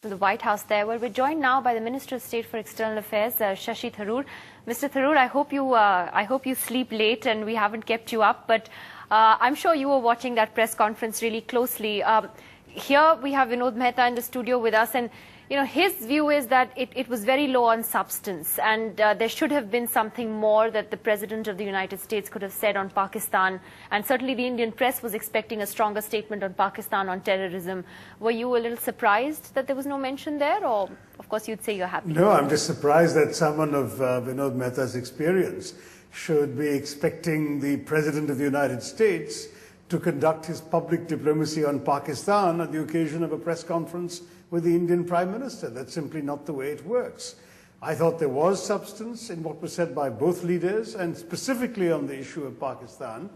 the White House there, where we're joined now by the Minister of State for External Affairs, Shashi Tharoor. Mr. Tharoor, I hope you sleep late and we haven't kept you up, but I'm sure you were watching that press conference really closely. Here we have Vinod Mehta in the studio with us, and his view is that it was very low on substance, and there should have been something more that the President of the United States could have said on Pakistan, and certainly the Indian press was expecting a stronger statement on Pakistan, on terrorism. Were you a little surprised that there was no mention there, or of course you'd say you're happy? No, I'm just surprised that someone of Vinod Mehta's experience should be expecting the President of the United States to conduct his public diplomacy on Pakistan at the occasion of a press conference with the Indian Prime Minister. That's simply not the way it works. I thought there was substance in what was said by both leaders, and specifically on the issue of Pakistan.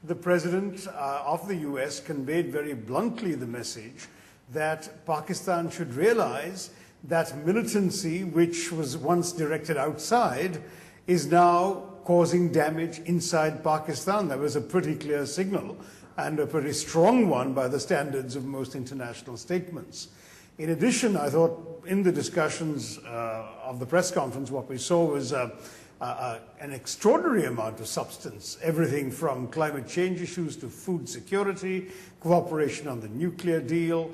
The President of the US conveyed very bluntly the message that Pakistan should realize that militancy, which was once directed outside, is now causing damage inside Pakistan. That was a pretty clear signal, and a pretty strong one by the standards of most international statements. In addition, I thought in the discussions of the press conference, what we saw was an extraordinary amount of substance, everything from climate change issues to food security, cooperation on the nuclear deal.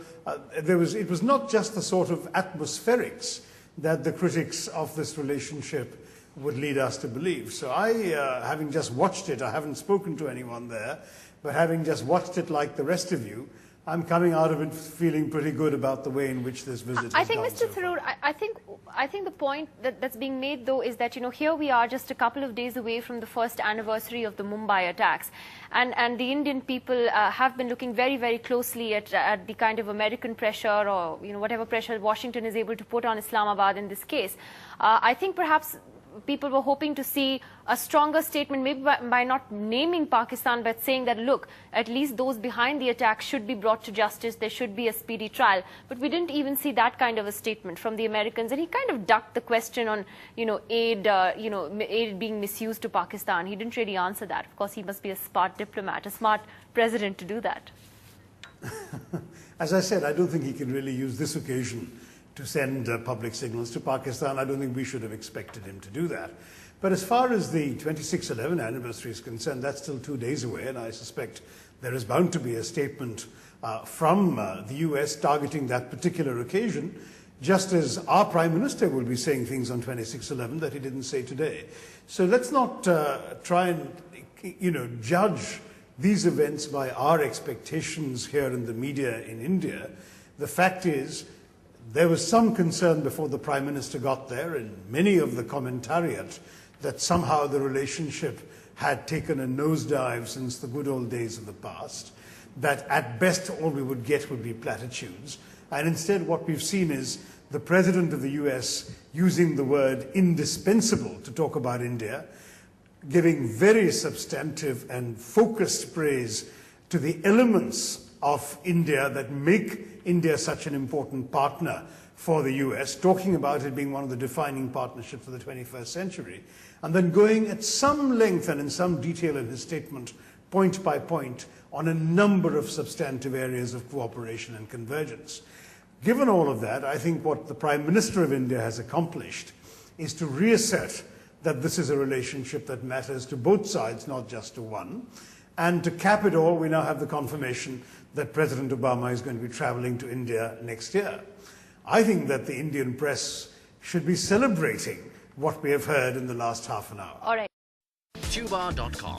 It was not just the sort of atmospherics that the critics of this relationship would lead us to believe. So having just watched it, I haven't spoken to anyone there, but having just watched it like the rest of you, I'm coming out of it feeling pretty good about the way in which this visit has gone. Mr. Tharoor, I think the point that's being made, though, is that, here we are just a couple of days away from the first anniversary of the Mumbai attacks. And the Indian people have been looking very, very closely at the kind of American pressure or, whatever pressure Washington is able to put on Islamabad in this case. I think perhaps people were hoping to see a stronger statement, maybe by not naming Pakistan, but saying that, look, at least those behind the attack should be brought to justice, there should be a speedy trial. But we didn't even see that kind of a statement from the Americans, and he kind of ducked the question on, aid being misused to Pakistan. He didn't really answer that. Of course, he must be a smart diplomat, a smart president to do that. As I said, I don't think he can really use this occasion to send public signals to Pakistan. I don't think we should have expected him to do that. But as far as the 26/11 anniversary is concerned, that's still 2 days away, and I suspect there is bound to be a statement from the US targeting that particular occasion, just as our Prime Minister will be saying things on 26/11 that he didn't say today. So let's not try and judge these events by our expectations here in the media in India. The fact is, there was some concern before the Prime Minister got there, and many of the commentariat, that somehow the relationship had taken a nosedive since the good old days of the past, that at best all we would get would be platitudes. And instead what we've seen is the President of the US using the word indispensable to talk about India, giving very substantive and focused praise to the elements of India that make India such an important partner for the US, talking about it being one of the defining partnerships of the 21st century, and then going at some length and in some detail in his statement, point by point, on a number of substantive areas of cooperation and convergence. Given all of that, I think what the Prime Minister of India has accomplished is to reassert that this is a relationship that matters to both sides, not just to one. And to cap it all, we now have the confirmation that President Obama is going to be traveling to India next year. I think that the Indian press should be celebrating what we have heard in the last half an hour. All right. Tuba.com